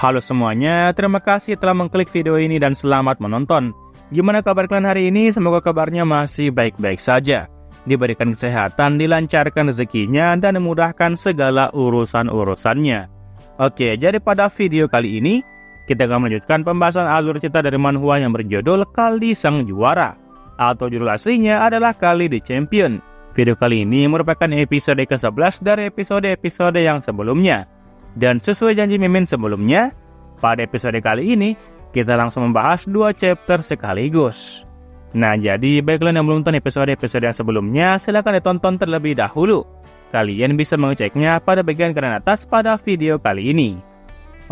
Halo semuanya, terima kasih telah mengklik video ini dan selamat menonton. Gimana kabar kalian hari ini? Semoga kabarnya masih baik-baik saja. Diberikan kesehatan, dilancarkan rezekinya, dan memudahkan segala urusan-urusannya. Oke, jadi pada video kali ini, kita akan melanjutkan pembahasan alur cerita dari manhwa yang berjudul Kali Sang Juara, atau judul aslinya adalah Kali the Champion. Video kali ini merupakan episode ke-11 dari episode-episode yang sebelumnya. Dan sesuai janji Mimin sebelumnya, pada episode kali ini, kita langsung membahas 2 chapter sekaligus. Nah, jadi bagi kalian yang belum nonton episode-episode yang sebelumnya, silahkan ditonton terlebih dahulu. Kalian bisa mengeceknya pada bagian kanan atas pada video kali ini.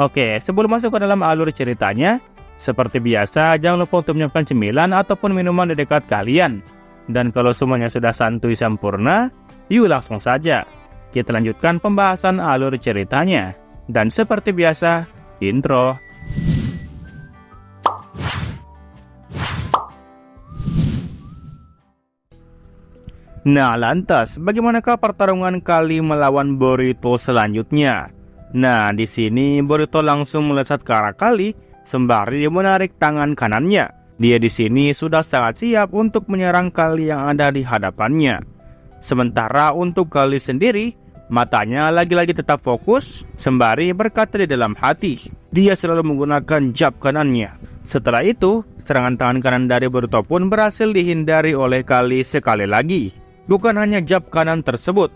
Oke, sebelum masuk ke dalam alur ceritanya, seperti biasa, jangan lupa untuk menyiapkan cemilan ataupun minuman di dekat kalian. Dan kalau semuanya sudah santuy sempurna, yuk langsung saja kita lanjutkan pembahasan alur ceritanya. Dan seperti biasa, intro. Nah, lantas bagaimanakah pertarungan Kali melawan Boruto selanjutnya? Nah, di sini Boruto langsung melesat ke arah Kali sembari menarik tangan kanannya. Dia di sini sudah sangat siap untuk menyerang Kali yang ada di hadapannya. Sementara untuk Kali sendiri, matanya lagi-lagi tetap fokus sembari berkata di dalam hati. Dia selalu menggunakan jab kanannya. Setelah itu, serangan tangan kanan dari Boruto pun berhasil dihindari oleh Kali sekali lagi. Bukan hanya jab kanan tersebut,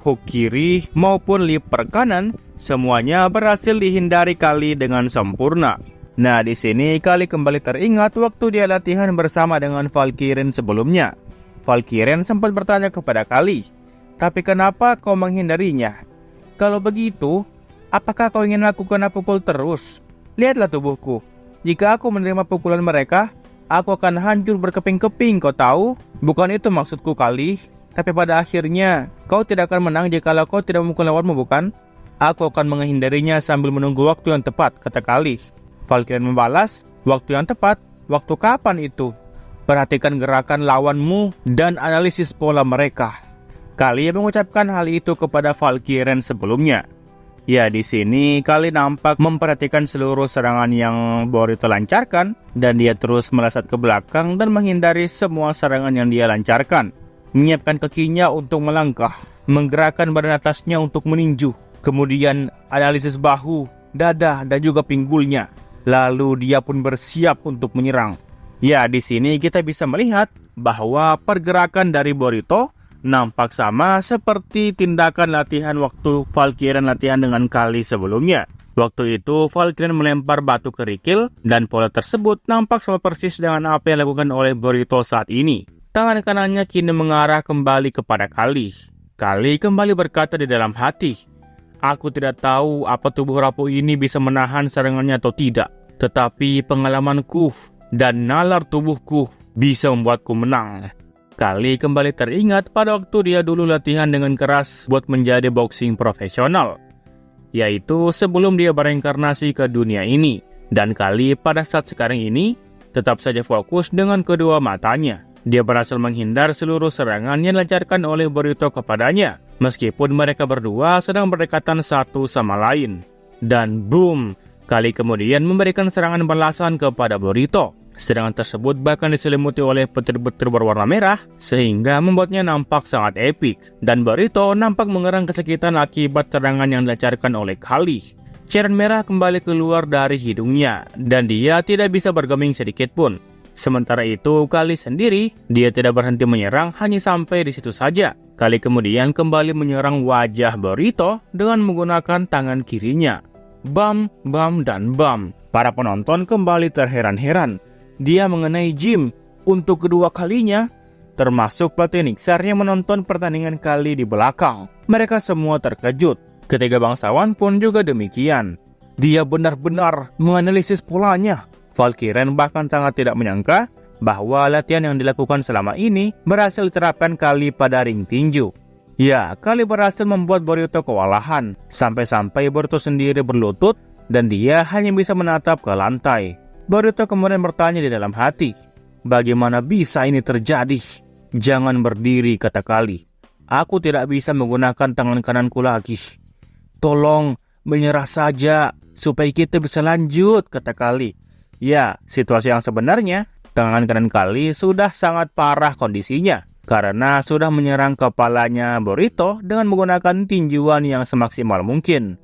hook kiri maupun leaper kanan semuanya berhasil dihindari Kali dengan sempurna. Nah, di sini Kali kembali teringat waktu dia latihan bersama dengan Valkyrie sebelumnya. Valkyrie sempat bertanya kepada Kali, "Tapi kenapa kau menghindarinya? Kalau begitu, apakah kau ingin aku kena pukul terus? Lihatlah tubuhku. Jika aku menerima pukulan mereka, aku akan hancur berkeping-keping, kau tahu? Bukan itu maksudku, Kali. Tapi pada akhirnya, kau tidak akan menang jikalau kau tidak memukul lawanmu, bukan? Aku akan menghindarinya sambil menunggu waktu yang tepat," kata Kali. Valkyrie membalas, "Waktu yang tepat? Waktu kapan itu? Perhatikan gerakan lawanmu dan analisis pola mereka." Kali mengucapkan hal itu kepada Valkyrie sebelumnya. Ya, di sini Kali nampak memperhatikan seluruh serangan yang Boruto lancarkan, dan dia terus melesat ke belakang dan menghindari semua serangan yang dia lancarkan. Menyiapkan kakinya untuk melangkah, menggerakkan badan atasnya untuk meninju, kemudian analisis bahu, dada, dan juga pinggulnya. Lalu dia pun bersiap untuk menyerang. Ya, di sini kita bisa melihat bahwa pergerakan dari Boruto nampak sama seperti tindakan latihan waktu Valkyrie latihan dengan Kali sebelumnya. Waktu itu Valkyrie melempar batu kerikil, dan pola tersebut nampak sama persis dengan apa yang dilakukan oleh Boruto saat ini. Tangan kanannya kini mengarah kembali kepada Kali. Kali kembali berkata di dalam hati, "Aku tidak tahu apa tubuh rapuh ini bisa menahan serangannya atau tidak. Tetapi pengalamanku dan nalar tubuhku bisa membuatku menang." Kali kembali teringat pada waktu dia dulu latihan dengan keras buat menjadi boxing profesional, yaitu sebelum dia bereinkarnasi ke dunia ini. Dan Kali pada saat sekarang ini tetap saja fokus dengan kedua matanya. Dia berhasil menghindar seluruh serangan yang dilancarkan oleh Boruto kepadanya, meskipun mereka berdua sedang berdekatan satu sama lain. Dan boom, Kali kemudian memberikan serangan balasan kepada Boruto. Serangan tersebut bahkan diselimuti oleh petir-petir berwarna merah, sehingga membuatnya nampak sangat epik. Dan Boruto nampak mengerang kesakitan akibat serangan yang dilancarkan oleh Kali. Cairan merah kembali keluar dari hidungnya, dan dia tidak bisa bergeming sedikit pun. Sementara itu, Kali sendiri, dia tidak berhenti menyerang hanya sampai di situ saja. Kali kemudian kembali menyerang wajah Boruto dengan menggunakan tangan kirinya. Bam, bam, dan bam. Para penonton kembali terheran-heran. Dia mengenai Jim untuk kedua kalinya, termasuk pelatih Niksar yang menonton pertandingan Kali di belakang. Mereka semua terkejut. Ketiga bangsawan pun juga demikian. Dia benar-benar menganalisis polanya. Valkyrie bahkan sangat tidak menyangka bahwa latihan yang dilakukan selama ini berhasil diterapkan Kali pada ring tinju. Ya, Kali berhasil membuat Boruto kewalahan, sampai-sampai Boruto sendiri berlutut dan dia hanya bisa menatap ke lantai. Boruto kemudian bertanya di dalam hati, "Bagaimana bisa ini terjadi?" "Jangan berdiri," kata Kali. "Aku tidak bisa menggunakan tangan kananku lagi. Tolong menyerah saja supaya kita bisa lanjut, kata Kali. Ya, situasi yang sebenarnya, tangan kanan Kali sudah sangat parah kondisinya karena sudah menyerang kepalanya Boruto dengan menggunakan tinjuan yang semaksimal mungkin.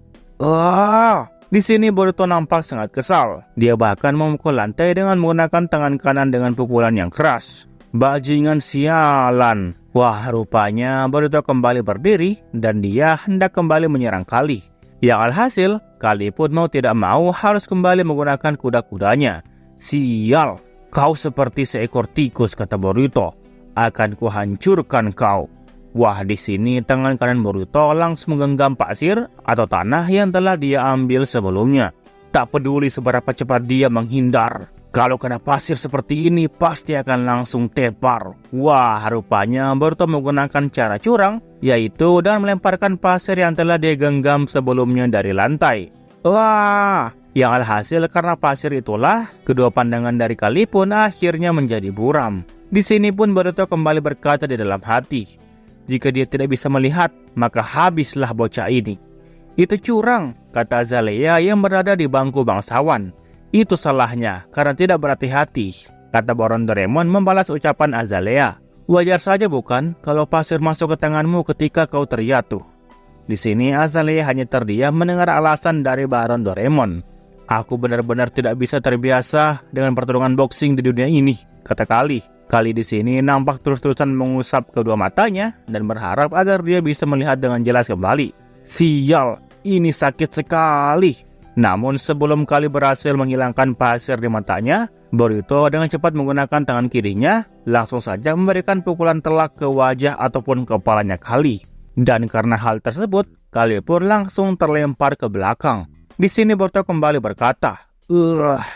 Di sini Boruto nampak sangat kesal. Dia bahkan memukul lantai dengan menggunakan tangan kanan dengan pukulan yang keras. Bajingan sialan. Wah, rupanya Boruto kembali berdiri dan dia hendak kembali menyerang Kali. Yang alhasil, Kali pun mau tidak mau harus kembali menggunakan kuda-kudanya. Sial, kau seperti seekor tikus, kata Boruto. Akan kuhancurkan kau. Wah, di sini tangan kanan Boruto langsung menggenggam pasir atau tanah yang telah dia ambil sebelumnya. Tak peduli seberapa cepat dia menghindar. Kalau kena pasir seperti ini, pasti akan langsung tepar. Wah, rupanya Boruto menggunakan cara curang, yaitu dengan melemparkan pasir yang telah dia genggam sebelumnya dari lantai. Wah, yang alhasil karena pasir itulah, kedua pandangan dari Kali pun akhirnya menjadi buram. Di sini pun Boruto kembali berkata di dalam hati, jika dia tidak bisa melihat, maka habislah bocah ini. Itu curang, kata Azalea yang berada di bangku bangsawan. Itu salahnya karena tidak berhati-hati, kata Baron Doraemon membalas ucapan Azalea. Wajar saja bukan kalau pasir masuk ke tanganmu ketika kau terjatuh. Di sini Azalea hanya terdiam mendengar alasan dari Baron Doraemon. Aku benar-benar tidak bisa terbiasa dengan pertarungan boxing di dunia ini, kata Kali. Kali di sini nampak terus-terusan mengusap kedua matanya dan berharap agar dia bisa melihat dengan jelas kembali. Sial, ini sakit sekali. Namun sebelum Kali berhasil menghilangkan pasir di matanya, Boruto dengan cepat menggunakan tangan kirinya langsung saja memberikan pukulan telak ke wajah ataupun kepalanya Kali. Dan karena hal tersebut, Kali pun langsung terlempar ke belakang. Di sini Boruto kembali berkata,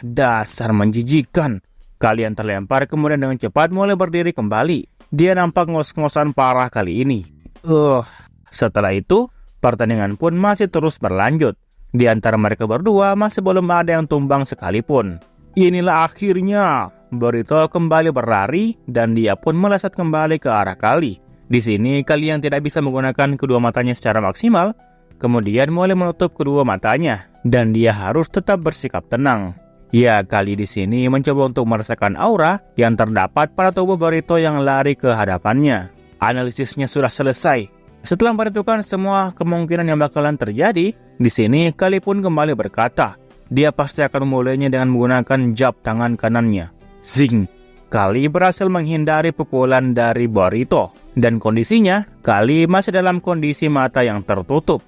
dasar menjijikan. Kali yang terlempar kemudian dengan cepat mulai berdiri kembali. Dia nampak ngos-ngosan parah kali ini. Setelah itu, pertandingan pun masih terus berlanjut. Di antara mereka berdua masih belum ada yang tumbang sekalipun. Inilah akhirnya. Boruto kembali berlari dan dia pun melesat kembali ke arah Kali. Di sini Kali yang tidak bisa menggunakan kedua matanya secara maksimal, kemudian mulai menutup kedua matanya dan dia harus tetap bersikap tenang. Ya, Kali di sini mencoba untuk merasakan aura yang terdapat pada tubuh Boruto yang lari ke hadapannya. Analisisnya sudah selesai. Setelah memperhitungkan semua kemungkinan yang bakalan terjadi, di sini Kali pun kembali berkata, dia pasti akan memulainya dengan menggunakan jab tangan kanannya. Zing! Kali berhasil menghindari pukulan dari Boruto, dan kondisinya, Kali masih dalam kondisi mata yang tertutup.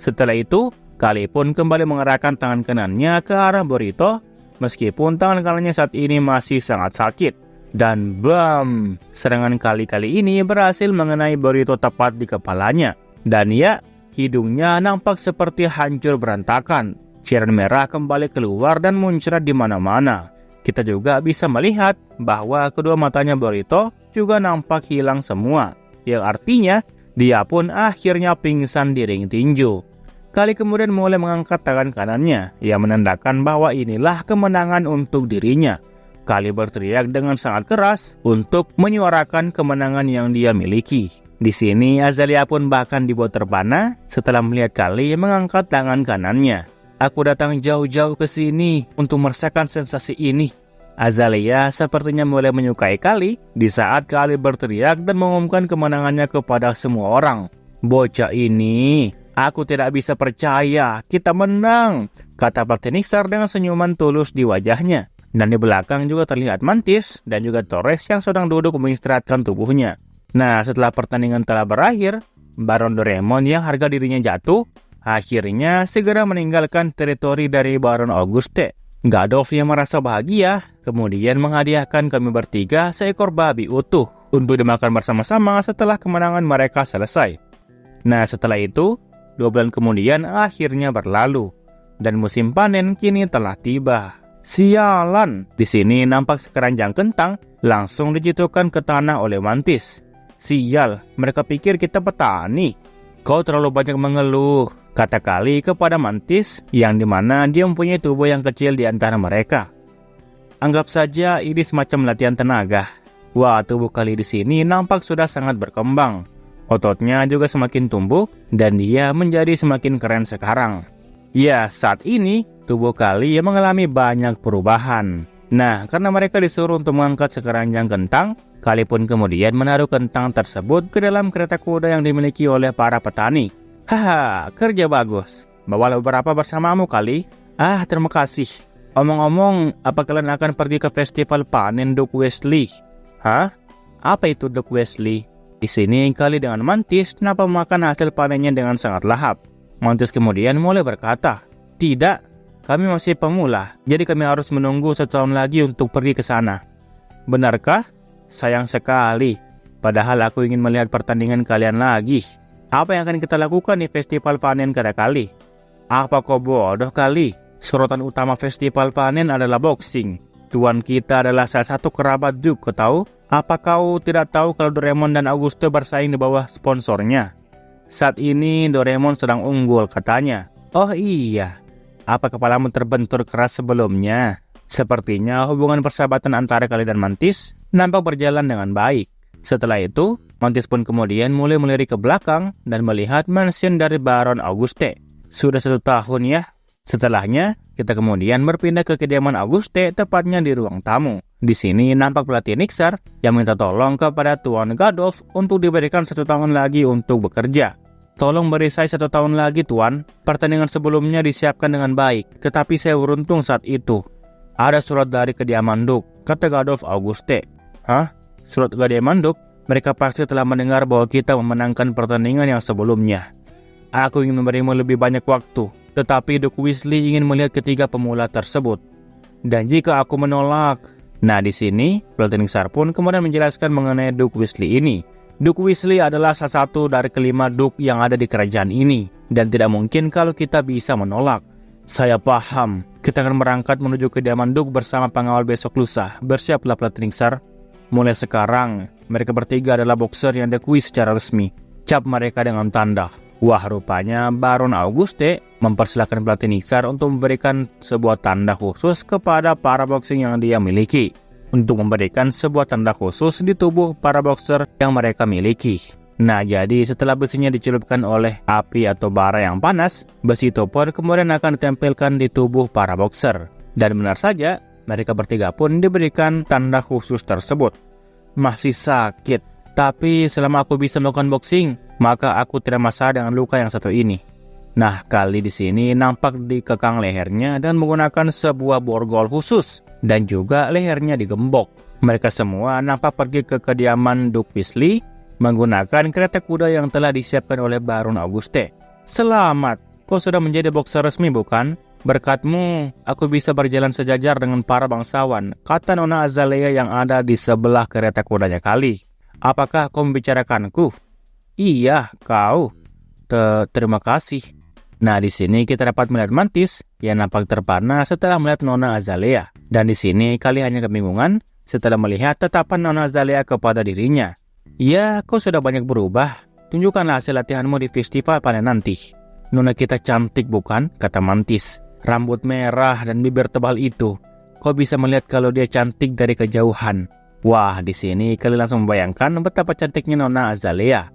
Setelah itu, Kali pun kembali mengerahkan tangan kanannya ke arah Boruto, meskipun tangan kanannya saat ini masih sangat sakit. Dan bam! Serangan Kali ini berhasil mengenai Boruto tepat di kepalanya. Dan ya, hidungnya nampak seperti hancur berantakan. Cairan merah kembali keluar dan muncrat di mana-mana. Kita juga bisa melihat bahwa kedua matanya Boruto juga nampak hilang semua. Yang artinya, dia pun akhirnya pingsan di ring tinju. Kali kemudian mulai mengangkat tangan kanannya, yang menandakan bahwa inilah kemenangan untuk dirinya. Kali berteriak dengan sangat keras untuk menyuarakan kemenangan yang dia miliki. Di sini Azalea pun bahkan dibuat terpana setelah melihat Kali mengangkat tangan kanannya. Aku datang jauh-jauh ke sini untuk merasakan sensasi ini. Azalea sepertinya mulai menyukai Kali di saat Kali berteriak dan mengumumkan kemenangannya kepada semua orang. Bocah ini, aku tidak bisa percaya, kita menang, kata Platinixer dengan senyuman tulus di wajahnya. Dan di belakang juga terlihat Mantis dan juga Torres yang sedang duduk mengistirahatkan tubuhnya. Nah, setelah pertandingan telah berakhir, Baron Doraemon yang harga dirinya jatuh, akhirnya segera meninggalkan teritori dari Baron Auguste. Gadov yang merasa bahagia, kemudian menghadiahkan kami bertiga seekor babi utuh untuk dimakan bersama-sama setelah kemenangan mereka selesai. Nah, setelah itu, 2 bulan kemudian akhirnya berlalu, dan musim panen kini telah tiba. Sialan, di sini nampak sekeranjang kentang langsung dijatuhkan ke tanah oleh Mantis. Sial, mereka pikir kita petani. Kau terlalu banyak mengeluh, kata Kali kepada Mantis, yang dimana dia mempunyai tubuh yang kecil di antara mereka. Anggap saja ini semacam latihan tenaga. Wah, tubuh Kali di sini nampak sudah sangat berkembang. Ototnya juga semakin tumbuh dan dia menjadi semakin keren sekarang. Ya, saat ini tubuh Kali mengalami banyak perubahan. Nah, karena mereka disuruh untuk mengangkat sekeranjang kentang, Kali pun kemudian menaruh kentang tersebut ke dalam kereta kuda yang dimiliki oleh para petani. Haha, kerja bagus. Bawalah beberapa bersamamu, Kali. Ah, terima kasih. Omong-omong, apa kalian akan pergi ke festival panen Duke Wesley? Hah? Apa itu Duke Wesley? Di sini Kali dengan Mantis nampak memakan hasil panennya dengan sangat lahap. Mantis kemudian mulai berkata, "Tidak, kami masih pemula, jadi kami harus menunggu 1 tahun lagi untuk pergi ke sana." Benarkah? Sayang sekali. Padahal aku ingin melihat pertandingan kalian lagi. Apa yang akan kita lakukan di festival panen, kata Kali. Apa kau bodoh, Kali? Sorotan utama festival panen adalah boxing. Tuan kita adalah salah satu kerabat Duke, kau tahu? Apa kau tidak tahu kalau Doraemon dan Auguste bersaing di bawah sponsornya? Saat ini Doraemon sedang unggul, katanya. Oh iya, apa kepalamu terbentur keras sebelumnya? Sepertinya hubungan persahabatan antara Kali dan Mantis nampak berjalan dengan baik. Setelah itu, Mantis pun kemudian mulai melirik ke belakang dan melihat mansion dari Baron Auguste. Sudah 1 tahun ya. Setelahnya, kita kemudian berpindah ke kediaman Auguste, tepatnya di ruang tamu. Di sini nampak pelatih Nixar yang minta tolong kepada Tuan Gadolf untuk diberikan 1 tahun lagi untuk bekerja. Tolong beri saya 1 tahun lagi, Tuan. Pertandingan sebelumnya disiapkan dengan baik, tetapi saya beruntung saat itu. Ada surat dari kediaman Duke, kata Gadolf Auguste. Hah? Surat kediaman Duke? Mereka pasti telah mendengar bahwa kita memenangkan pertandingan yang sebelumnya. Aku ingin memberimu lebih banyak waktu. Tetapi Duke Weasley ingin melihat ketiga pemula tersebut. Dan jika aku menolak... Nah, di sini, pelatih Nixar pun kemudian menjelaskan mengenai Duke Weasley ini. Duke Weasley adalah salah satu dari kelima Duke yang ada di kerajaan ini. Dan tidak mungkin kalau kita bisa menolak. Saya paham. Kita akan berangkat menuju kediaman Duke bersama pengawal besok lusa. Bersiaplah pelatih Nixar. Mulai sekarang, mereka bertiga adalah boxer yang diakui secara resmi. Cap mereka dengan tanda. Wah, rupanya Baron Auguste mempersilahkan pelatih Nixar untuk memberikan sebuah tanda khusus kepada para boxing yang dia miliki. Untuk memberikan sebuah tanda khusus di tubuh para boxer yang mereka miliki. Nah, jadi setelah besinya dicelupkan oleh api atau bara yang panas, besi itu pun kemudian akan ditempelkan di tubuh para boxer. Dan benar saja, mereka bertiga pun diberikan tanda khusus tersebut. Masih sakit, tapi selama aku bisa melakukan boxing, maka aku tidak masalah dengan luka yang satu ini. Nah, Kali di sini nampak dikekang lehernya dan menggunakan sebuah borgol khusus. Dan juga lehernya digembok. Mereka semua nampak pergi ke kediaman Duke Weasley menggunakan kereta kuda yang telah disiapkan oleh Baron Auguste. Selamat, kau sudah menjadi boxer resmi bukan? Berkatmu, aku bisa berjalan sejajar dengan para bangsawan, kata Nona Azalea yang ada di sebelah kereta kudanya Kali. Apakah kau membicarakanku? Iya, kau. Terima kasih. Nah, di sini kita dapat melihat Mantis yang nampak terpana setelah melihat Nona Azalea. Dan di sini Kali hanya kebingungan setelah melihat tatapan Nona Azalea kepada dirinya. Ya, kau sudah banyak berubah. Tunjukkanlah hasil latihanmu di festival panen nanti. Nona kita cantik bukan? Kata Mantis. Rambut merah dan bibir tebal itu. Kau bisa melihat kalau dia cantik dari kejauhan. Wah, di sini Kali langsung membayangkan betapa cantiknya Nona Azalea.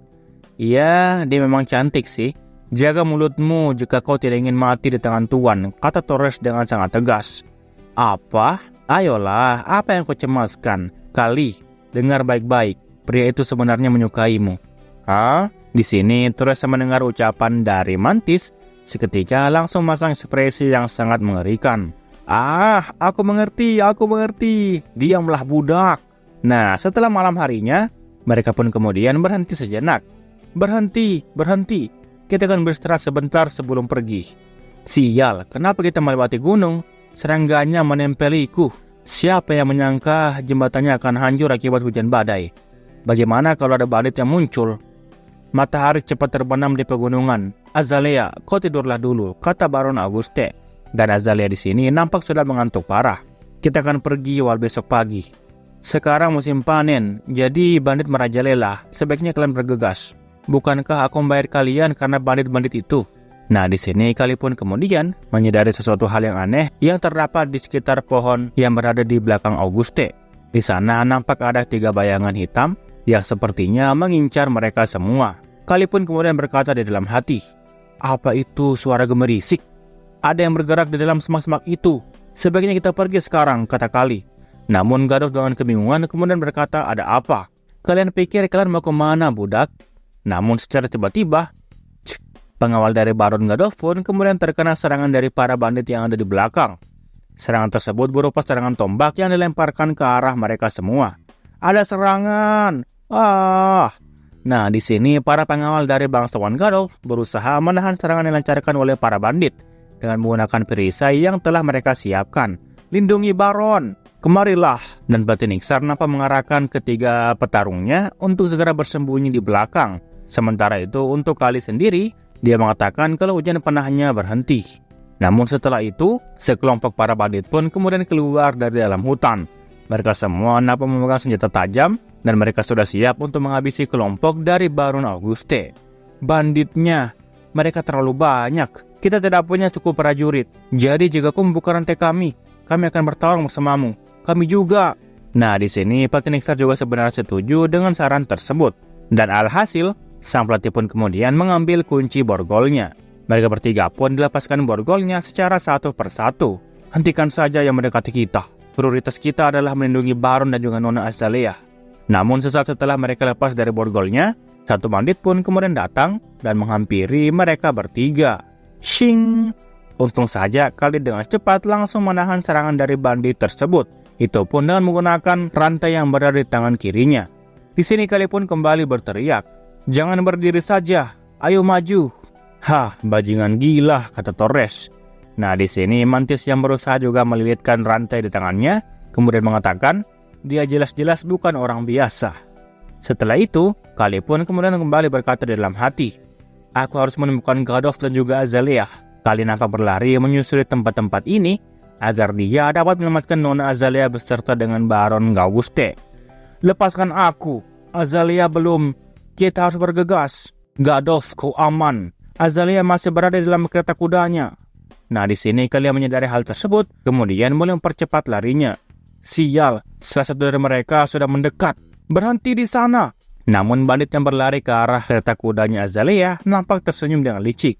Iya, dia memang cantik sih. Jaga mulutmu jika kau tidak ingin mati di tangan Tuan, kata Torres dengan sangat tegas. Apa? Ayolah, apa yang kau cemaskan? Kali, dengar baik-baik. Pria itu sebenarnya menyukaimu. Hah? Di sini Torres mendengar ucapan dari Mantis, seketika langsung masang ekspresi yang sangat mengerikan. Ah, aku mengerti. Diamlah budak. Nah, setelah malam harinya, mereka pun kemudian berhenti sejenak. Berhenti. Kita akan beristirahat sebentar sebelum pergi. Sial, kenapa kita melewati gunung? Serangganya menempeliku. Siapa yang menyangka jembatannya akan hancur akibat hujan badai? Bagaimana kalau ada badai yang muncul? Matahari cepat terbenam di pegunungan. Azalea, kau tidurlah dulu, kata Baron Auguste. Dan Azalea di sini nampak sudah mengantuk parah. Kita akan pergi awal besok pagi. Sekarang musim panen, jadi bandit merajalela. Sebaiknya kalian bergegas. Bukankah aku membayar kalian karena bandit-bandit itu? Nah, di sini Kali pun kemudian menyadari sesuatu hal yang aneh yang terdapat di sekitar pohon yang berada di belakang Auguste. Di sana nampak ada 3 bayangan hitam yang sepertinya mengincar mereka semua. Kali pun kemudian berkata di dalam hati, apa itu suara gemerisik? Ada yang bergerak di dalam semak-semak itu. Sebaiknya kita pergi sekarang, kata Kali. Namun Gadolf dengan kebingungan kemudian berkata, ada apa? Kalian pikir kalian mau kemana, budak? Namun secara tiba-tiba, pengawal dari Baron Gadolf pun kemudian terkena serangan dari para bandit yang ada di belakang. Serangan tersebut berupa serangan tombak yang dilemparkan ke arah mereka semua. Ada serangan! Nah, di sini para pengawal dari bangsawan Gadolf berusaha menahan serangan yang dilancarkan oleh para bandit dengan menggunakan perisai yang telah mereka siapkan. Lindungi Baron, kemarilah. Dan Batin Iksar nampak mengarahkan ketiga petarungnya untuk segera bersembunyi di belakang. Sementara itu untuk Kali sendiri, dia mengatakan kalau hujan panahnya berhenti. Namun setelah itu, sekelompok para bandit pun kemudian keluar dari dalam hutan. Mereka semua nampak memegang senjata tajam dan mereka sudah siap untuk menghabisi kelompok dari Baron Auguste. Banditnya, mereka terlalu banyak. Kita tidak punya cukup prajurit. Jadi jika kau membuka rantai kami akan bertarung bersamamu. Kami juga. Nah, di sini Batin Iksar juga sebenarnya setuju dengan saran tersebut. Dan alhasil, sang pelatih pun kemudian mengambil kunci borgolnya. Mereka bertiga pun dilepaskan borgolnya secara satu persatu. Hentikan saja yang mendekati kita. Prioritas kita adalah melindungi Baron dan juga Nona Azalea. Namun sesaat setelah mereka lepas dari borgolnya, satu bandit pun kemudian datang dan menghampiri mereka bertiga. Shing! Untung saja Kali dengan cepat langsung menahan serangan dari bandit tersebut. Itu pun dengan menggunakan rantai yang berada di tangan kirinya. Di sini Kali pun kembali berteriak, "Jangan berdiri saja, ayo maju." "Hah, bajingan gila," kata Torres. Nah, di sini Mantis yang berusaha juga melilitkan rantai di tangannya, kemudian mengatakan, dia jelas-jelas bukan orang biasa. Setelah itu, Kali pun kemudian kembali berkata di dalam hati, "Aku harus menemukan Gadolf dan juga Azalea." Kali nampak berlari menyusuri tempat-tempat ini agar dia dapat menyelamatkan Nona Azalea beserta dengan Baron Auguste. "Lepaskan aku, Azalea belum. Kita harus bergegas. Gadolf, kau aman. Azalea masih berada di dalam kereta kudanya." Nah, di sini kalian menyadari hal tersebut, kemudian mulai mempercepat larinya. Sial, salah satu dari mereka sudah mendekat. "Berhenti di sana." Namun bandit yang berlari ke arah kereta kudanya Azalea nampak tersenyum dengan licik.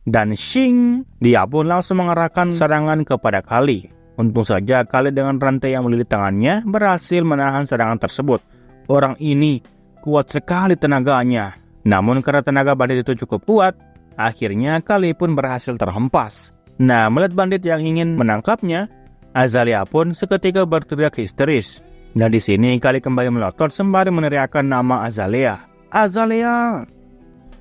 Dan shing, dia pun langsung mengarahkan serangan kepada Kali. Untung saja Kali dengan rantai yang melilit tangannya berhasil menahan serangan tersebut. Orang ini kuat sekali tenaganya. Namun karena tenaga bandit itu cukup kuat, akhirnya Kali pun berhasil terhempas. Nah, melihat bandit yang ingin menangkapnya, Azalea pun seketika berteriak histeris. Nah, di sini Kali kembali melotot sembari meneriakkan nama Azalea. "Azalea!"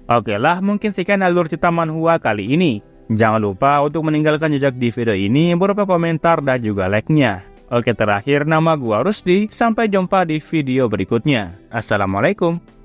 Oke lah, mungkin sekian alur cerita manhwa kali ini. Jangan lupa untuk meninggalkan jejak di video ini berupa komentar dan juga like-nya. Oke, terakhir nama gua Rusdi. Sampai jumpa di video berikutnya. Assalamualaikum.